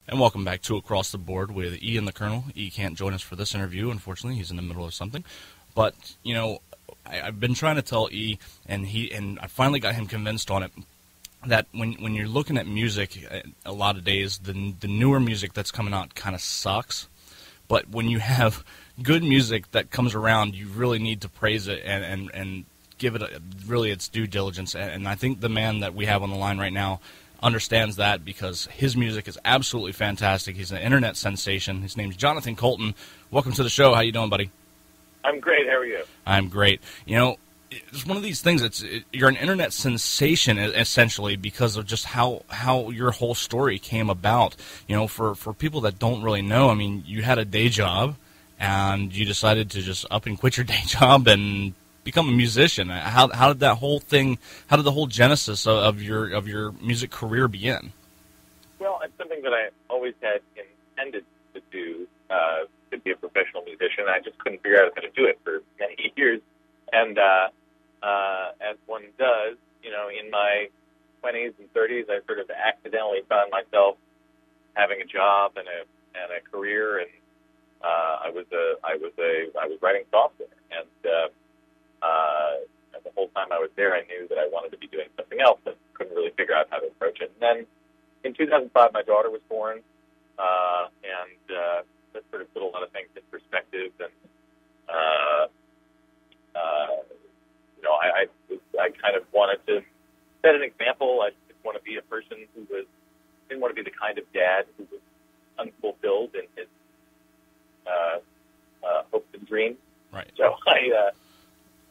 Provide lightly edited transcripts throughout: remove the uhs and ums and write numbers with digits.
And welcome back to Across the Board with E and the Colonel. E can't join us for this interview, unfortunately. He's in the middle of something. But, you know, I've been trying to tell E, and I finally got him convinced on it, that when you're looking at music, a lot of days, the newer music that's coming out kind of sucks. But when you have good music that comes around, you really need to praise it and give it really its due diligence. And I think the man that we have on the line right now understands that, because his music is absolutely fantastic. He's an internet sensation. His name's Jonathan Coulton. Welcome to the show. How you doing, buddy? I'm great. How are you? I'm great. You know, it's one of these things. You're an internet sensation essentially because of just how your whole story came about. You know, for people that don't really know, I mean, you had a day job and you decided to just up and quit your day job and become a musician. How did that whole thing? How did the whole genesis of your music career begin? Well, it's something that I always had intended to do, to be a professional musician. I just couldn't figure out how to do it for many years. And as one does, you know, in my 20s and 30s, I sort of accidentally found myself having a job and a career, and I was writing software, and the whole time I was there, I knew that I wanted to be doing something else, and couldn't really figure out how to approach it. And then in 2005, my daughter was born, and that sort of put a lot of things in perspective. And you know, I kind of wanted to set an example. I didn't want to be a person didn't want to be the kind of dad who was unfulfilled in his hopes and dreams. Right. So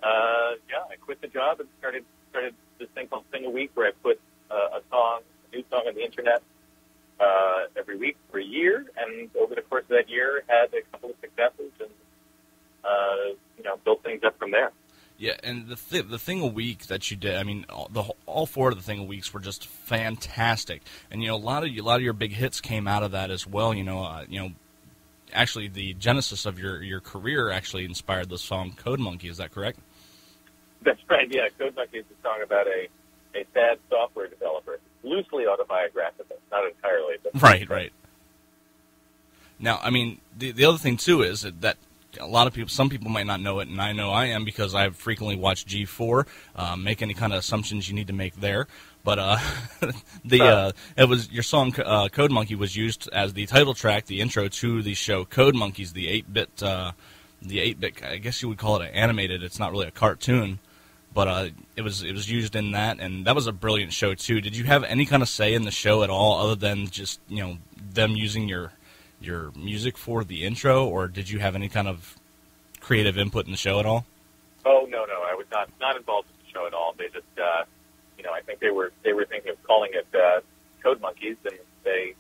I quit the job and started this thing called Sing a Week, where I put a new song on the internet every week for a year, and over the course of that year had a couple of successes, and built things up from there. Yeah, and the thing a week that you did, I mean, all four of the thing a weeks were just fantastic, and you know, a lot of your big hits came out of that as well. Actually, the genesis of your career actually inspired the song Code Monkey. Is that correct? That's right, yeah. Code Monkey is a song about a sad software developer. Loosely autobiographical, not entirely. But right. Now, I mean, the other thing, too, is that a lot of people, some people might not know it, and I know I am because I've frequently watched G4, make any kind of assumptions you need to make there. But it was your song Code Monkey was used as the title track, the intro to the show Code Monkeys, the 8-bit, I guess you would call it animated. It's not really a cartoon, but it was used in that, and that was a brilliant show too. Did you have any kind of say in the show at all, other than just them using your music for the intro, or did you have any kind of creative input in the show at all? Oh no, I was not involved in the show at all. They just I think they were thinking of calling it Code Monkeys, and they,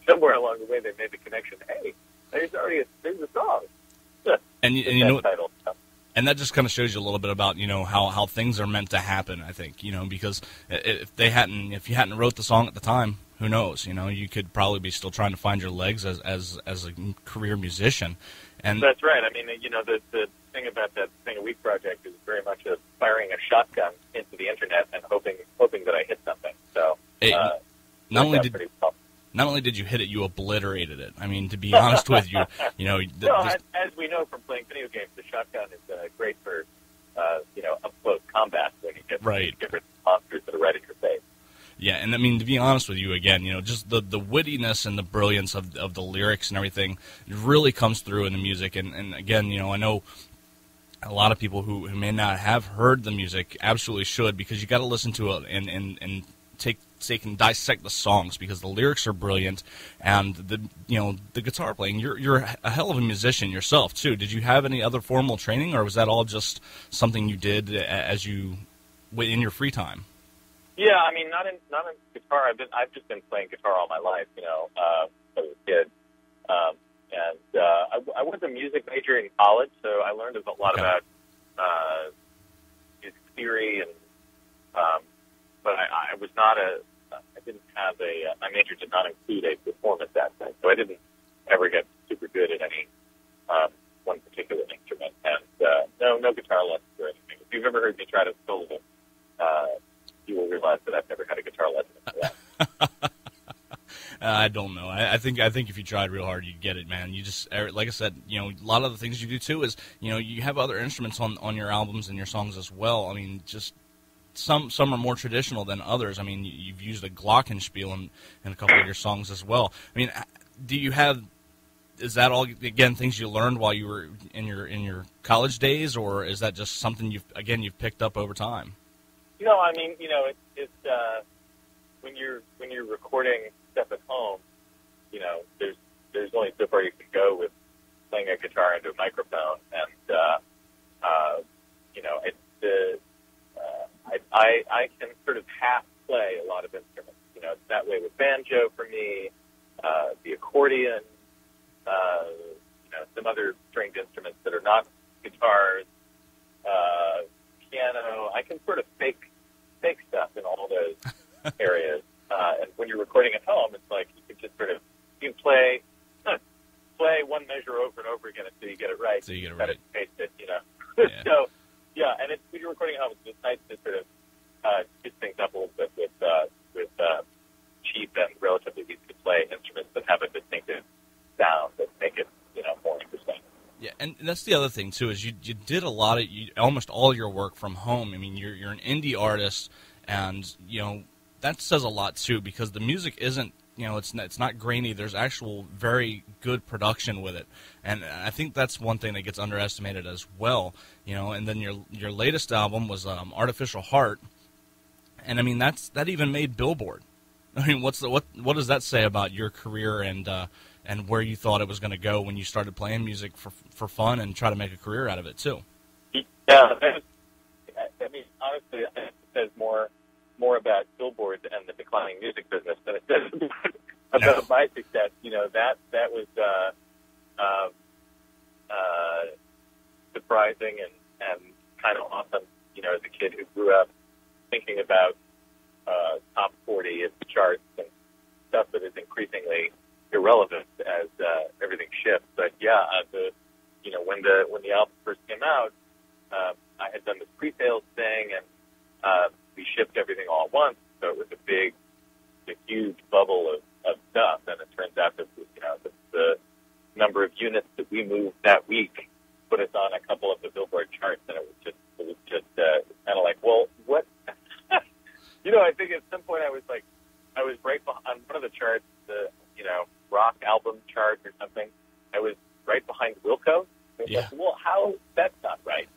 somewhere along the way they made the connection. Hey, there's a song. And you know, and that just kind of shows you a little bit about how things are meant to happen. I think because if you hadn't wrote the song at the time, who knows? You could probably be still trying to find your legs as a career musician. And that's right. I mean, the thing about that Sing a Week project is very much firing a shotgun into the internet and hoping that I hit something. So not only did you hit it, you obliterated it. I mean, to be honest with you, as we know from playing video games, the shotgun is great for up close combat when you get different monsters that are right in your face. Yeah, and I mean, to be honest with you, again, just the wittiness and the brilliance of the lyrics and everything really comes through in the music. And again, I know a lot of people who may not have heard the music absolutely should, because you got to listen to it and take and dissect the songs, because the lyrics are brilliant, and the guitar playing. You're a hell of a musician yourself too. Did you have any other formal training, or was that all just something you did in your free time? Yeah, I mean, not in guitar. I've just been playing guitar all my life, as a kid. I was a music major in college, so I learned a lot about music theory, and but I was not I didn't have my major did not include a performance aspect, so I didn't ever get super good at any one particular instrument, and no guitar lessons or anything. If you've ever heard me try to solo, you will realize that I've never had a guitar lesson before that. don't know. I think if you tried real hard, you'd get it, man. You just, like I said, you know, a lot of the things you do too is, you know, you have other instruments on your albums and your songs as well. I mean, just some are more traditional than others. I mean, you've used a glockenspiel in a couple of your songs as well. I mean, is that all, again, things you learned while you were in your college days, or is that just something you've picked up over time? No, I mean, you know, it's when you're recording stuff at home, you know, there's only so far you can go with playing a guitar into a microphone, and you know, I can sort of half play a lot of instruments. You know, it's that way with banjo for me, the accordion, you know, some other stringed instruments that are not guitars, piano. I can sort of fake stuff in all those areas. And when you're recording at home, it's like you can just sort of play one measure over and over again until you get it right. So you get it right. Paste it, you know. Yeah. So yeah, and when you're recording at home, it's just nice to sort of switch things up a little bit with cheap and relatively easy to play instruments that have a distinctive sound that make it, you know, more interesting. Yeah, and that's the other thing too, is you did a lot of almost all your work from home. I mean, you're an indie artist, and you know that says a lot too, because the music isn't, you know, it's not grainy. There's actual very good production with it, and I think that's one thing that gets underestimated as well. You know, and then your latest album was Artificial Heart, and I mean that even made Billboard. I mean, what does that say about your career and where you thought it was going to go when you started playing music for fun and try to make a career out of it too? Yeah, I mean, honestly, it says more about Billboard and the declining music business than it does about my success. You know, that was surprising and kind of awesome. You know, as a kid who grew up thinking about top 40 at the charts and stuff that is increasingly irrelevant as everything shifts. But yeah, you know, when the album first came out, I had done this pre-sales thing, and we shipped everything all at once. So it was a huge bubble of stuff. And it turns out that, you know, the number of units that we moved that week put us on a couple of the Billboard charts, and it was just kind of like, well, what? You know, I think at some point I was right on one of the charts, the, you know, rock album chart or something. I was right behind Wilco. Yeah. Like, well, how? That's not right.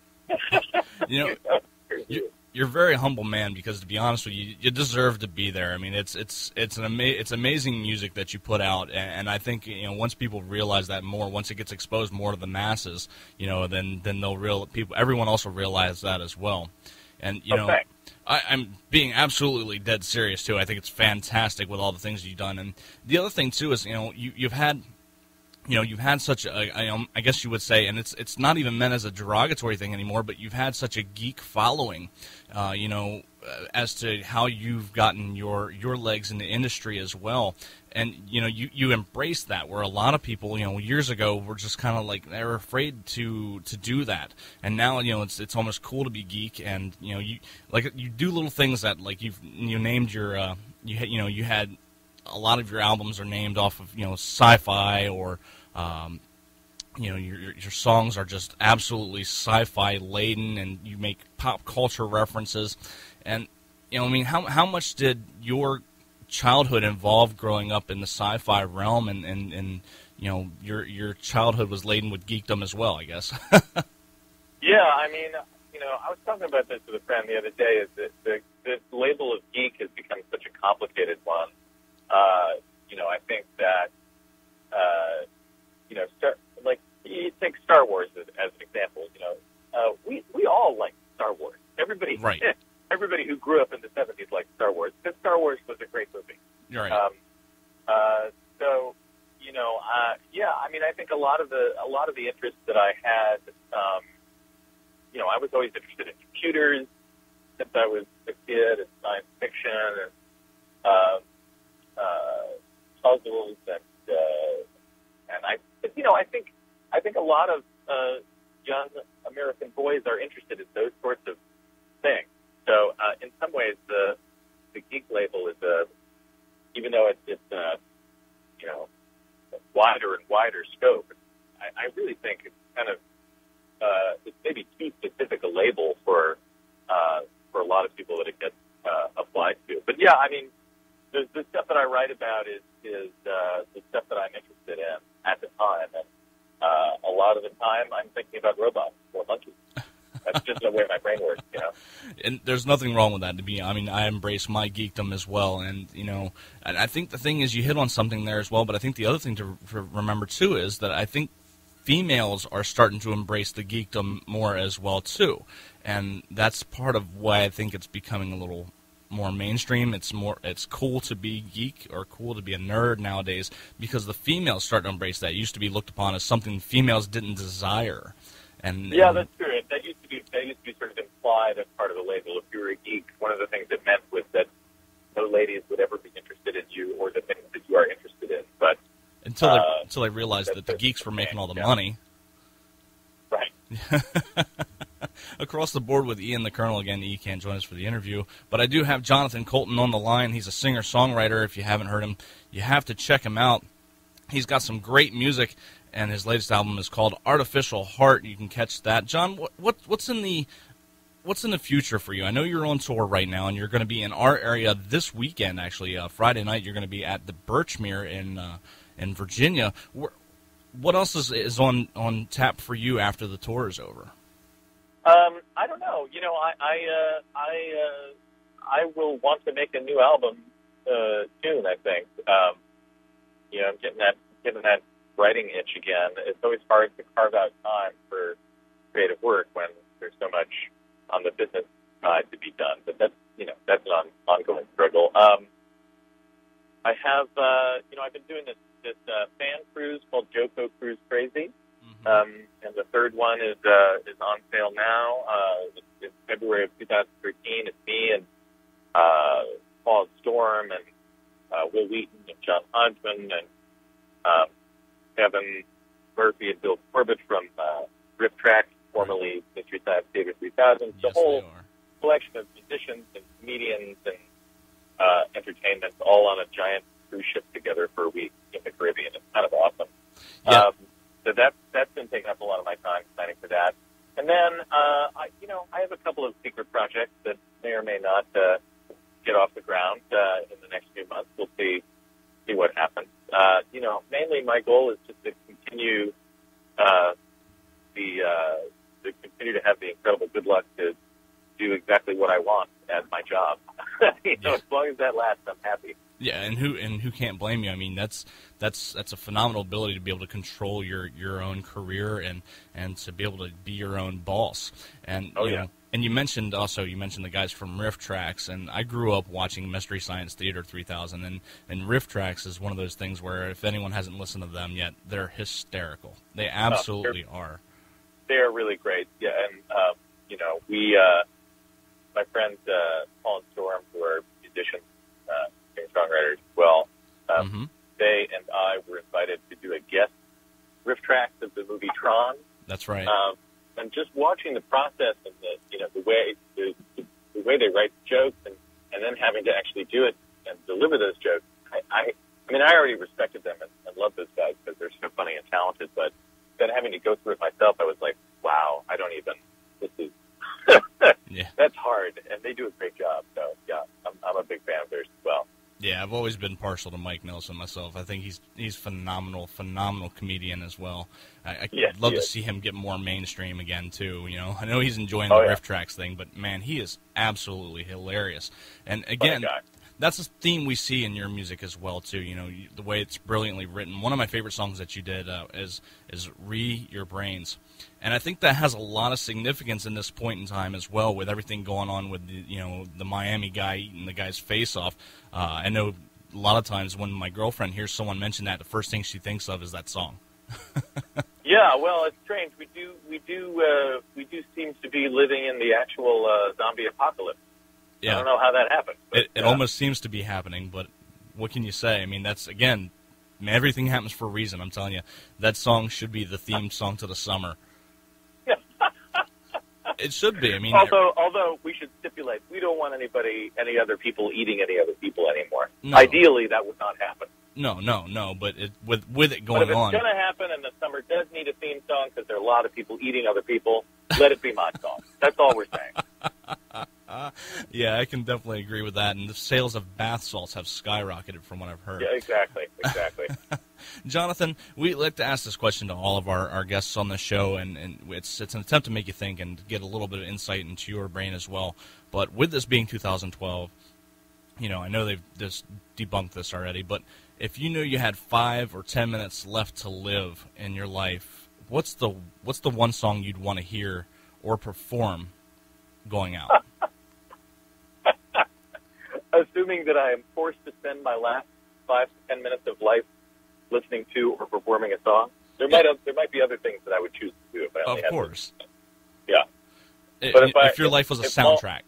You know, you're a very humble man, because to be honest with you, you deserve to be there. I mean, it's amazing music that you put out, and I think, you know, once people realize that more, once it gets exposed more to the masses, you know, then everyone also realize that as well. And you know, I'm being absolutely dead serious too. I think it's fantastic with all the things you've done. And the other thing too is, you know, you've had such a, I guess you would say, and it's not even meant as a derogatory thing anymore, but you've had such a geek following, you know, as to how you've gotten your legs in the industry as well. And, you know, you embrace that, where a lot of people, you know, years ago were just kind of like, they were afraid to do that. And now, you know, it's almost cool to be geek, and, you know, you do little things that, like, you named your, you had a lot of your albums are named off of, you know, sci-fi, or, you know, your songs are just absolutely sci-fi laden, and you make pop culture references. And, you know, I mean, how much did your childhood involve growing up in the sci-fi realm, and you know, your childhood was laden with geekdom as well, I guess? Yeah, I mean, you know, I was talking about this with a friend the other day, is that the label of geek has become such a complicated one. You know, I think that, you know, like, you take Star Wars as an example. You know, we all like Star Wars. Everybody, right. Everybody who grew up in the 70s liked Star Wars, because Star Wars was a great movie. You're right. So, you know, yeah, I mean, I think a lot of the interests that I had, you know, I was always interested in computers since I was a kid, and science fiction, and puzzles, and I, you know, I think a lot of young American boys are interested in those sorts of things. So, in some ways, the geek label is even though it's wider and wider scope. I really think it's kind of it's maybe too specific a label for a lot of people that it gets applied to. But yeah, I mean, the stuff that I write about is the stuff that I'm interested in at the time, and a lot of the time I'm thinking about robots or monkeys. That's just the way my brain works, you know. And there's nothing wrong with that. I embrace my geekdom as well, and and I think the thing is you hit on something there as well. But I think the other thing to remember too is that I think females are starting to embrace the geekdom more as well too, and that's part of why I think it's becoming a little more mainstream. It's cool to be geek or cool to be a nerd nowadays because the females start to embrace that. It used to be looked upon as something females didn't desire. Yeah, that's true. That used to be sort of implied as part of the label. If you were a geek, one of the things it meant was that no ladies would ever be interested in you or the things that you are interested in. But until they realized that the geeks were making all the money. Right. Across the board with Ian the Colonel. Again, E can't join us for the interview, but I do have Jonathan Coulton on the line. He's a singer-songwriter. If you haven't heard him, you have to check him out. He's got some great music, and his latest album is called Artificial Heart. You can catch that. John, what's in the future for you? I know you're on tour right now, and you're going to be in our area this weekend. Actually, Friday night, you're going to be at the Birchmere in Virginia. What else is on tap for you after the tour is over? I don't know. I will want to make a new album soon. I think. I'm getting that writing itch again. It's always hard to carve out time for creative work when there's so much on the business side to be done. But that's an ongoing struggle. I have I've been doing this fan cruise called JoCo Cruise Crazy. And the third one is on sale now. It's February of 2013. It's me and Paul Storm and Will Wheaton and John Hodgman and Kevin Murphy and Bill Corbett from RiffTrax, formerly Mystery Science Theater 3000. Yes, the whole collection of musicians and comedians and entertainment all on a giant cruise ship together for a week in the Caribbean. It's kind of awesome. Yeah. So that's been taking up a lot of my time planning for that. And then I have a couple of secret projects that may or may not get off the ground in the next few months. We'll see what happens. Mainly my goal is just to continue to have the incredible good luck to do exactly what I want as my job. As long as that lasts, I'm happy. Yeah, and who can't blame you? I mean, that's a phenomenal ability to be able to control your own career and to be able to be your own boss. And and you mentioned the guys from RiffTrax, and I grew up watching Mystery Science Theater 3000, and RiffTrax is one of those things where if anyone hasn't listened to them yet, they're hysterical. They absolutely are. They're really great. Yeah, and we my friends Paul and Storm, who are musicians, singer-songwriters as well, they and I were invited to do a guest RiffTrax of the movie Tron. That's right. And just watching the process and the way they write jokes and then having to actually do it and deliver those jokes, I already respected them and loved those guys because they're so funny and talented. But then having to go through it myself, I was like, wow, this is that's hard, and they do a great job. So yeah, I'm a big fan of theirs as well. Yeah, I've always been partial to Mike Nelson myself. I think he's phenomenal comedian as well. I'd love to see him get more mainstream again too. I know he's enjoying the RiffTrax thing, but man, he is absolutely hilarious. And again, that's a theme we see in your music as well too. The way it's brilliantly written. One of my favorite songs that you did is "Re Your Brains," and I think that has a lot of significance in this point in time as well, with everything going on with the Miami guy eating the guy's face off. I know a lot of times when my girlfriend hears someone mention that, the first thing she thinks of is that song. Yeah, well, it's strange. We do seem to be living in the actual zombie apocalypse. Yeah. I don't know how that happened. But, it almost seems to be happening, but what can you say? I mean, that's, again, everything happens for a reason. I'm telling you, that song should be the theme song to the summer. It should be. I mean, although we should stipulate, we don't want any other people eating any other people anymore. No. Ideally, that would not happen. No. But with it going but if on, it's going to happen, and the summer does need a theme song because there are a lot of people eating other people, let it be my song. That's all we're saying. Yeah, I can definitely agree with that. And the sales of bath salts have skyrocketed from what I've heard. Yeah, exactly. Jonathan, we like to ask this question to all of our guests on the show, and it's an attempt to make you think and get a little bit of insight into your brain as well. But with this being 2012, I know they've just debunked this already, but if you knew you had 5 or 10 minutes left to live in your life, what's the one song you'd want to hear or perform going out? Assuming that I am forced to spend my last 5 to 10 minutes of life listening to or performing a song, there might be other things that I would choose to do if I only of had course. To. Yeah. But if your life was a soundtrack.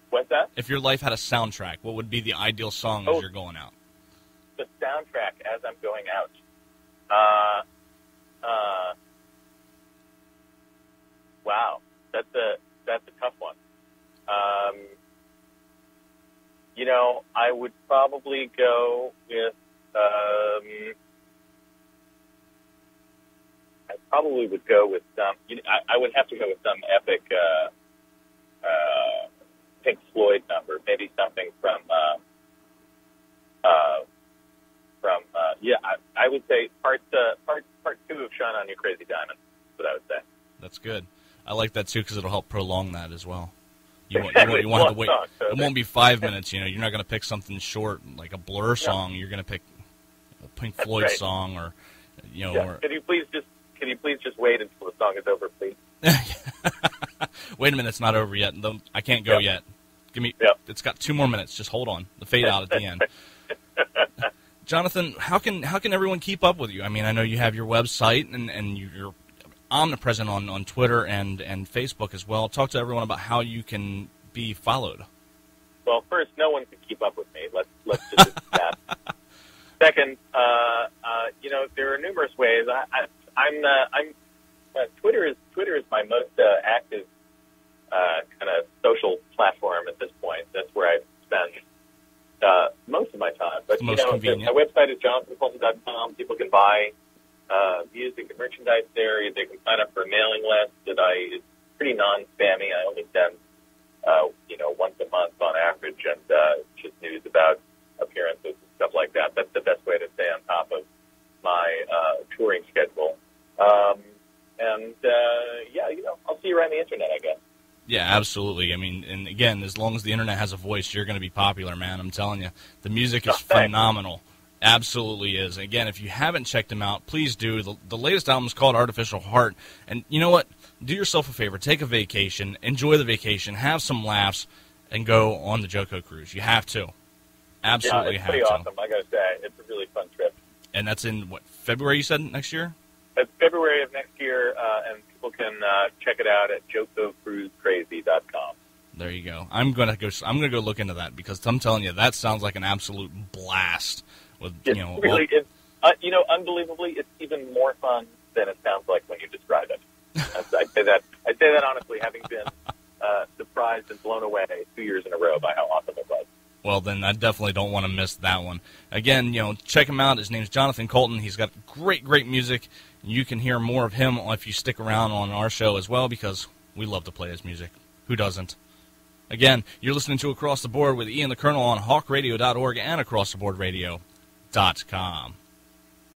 What's that? If your life had a soundtrack, what would be the ideal song as you're going out? The soundtrack as I'm going out. Wow, that's a tough one. I would probably go with. I probably would go with some. I would have to go with some epic Pink Floyd number, maybe something from. I would say part 2 of "Shine On You Crazy Diamond." That's what I would say. That's good. I like that too because it'll help prolong that as well. You won't have to wait. It won't be 5 minutes. You're not going to pick something short like a Blur song. You're going to pick a Pink Floyd song, or Or, Can you please just wait until the song is over, please? Wait a minute, it's not over yet. I can't go yet. Give me. It's got 2 more minutes. Just hold on. The fade out at the end. Jonathan, how can everyone keep up with you? I mean, I know you have your website and you're omnipresent on Twitter and Facebook as well. Talk to everyone about how you can be followed. Well, first, no one can keep up with me. Let's just do that. Second, there are numerous ways. Twitter is my most active kind of social platform at this point. That's where I spend most of my time. But my website is jonathancoulton.com. People can buy music and merchandise there. They can sign up for a mailing list it's pretty non-spammy. I only send once a month on average, and just news about appearances and stuff like that. That's the best way to stay on top of my touring schedule. I'll see you around the internet, I guess. Yeah, absolutely. I mean, and again, as long as the internet has a voice, you're going to be popular, man. I'm telling you. The music is phenomenal. Absolutely is. Again, if you haven't checked them out, please do. The latest album is called Artificial Heart. And you know what? Do yourself a favor. Take a vacation. Enjoy the vacation. Have some laughs. And go on the JoCo Cruise. You have to. Absolutely have to. Yeah, it's pretty awesome. I got to say, it's a really fun trip. And that's in, February you said, next year? It's February of next year, and people can check it out at JoCoCruiseCrazy.com. There you go. I'm gonna go look into that because I'm telling you, that sounds like an absolute blast. Unbelievably, it's even more fun than it sounds like when you describe it. I say that honestly, having been surprised and blown away 2 years in a row by how awesome it was. Well, then I definitely don't want to miss that one. Again, check him out. His name's Jonathan Coulton. He's got great music. You can hear more of him if you stick around on our show as well because we love to play his music. Who doesn't? Again, you're listening to Across the Board with Ian the Colonel on hawkradio.org and acrosstheboardradio.com.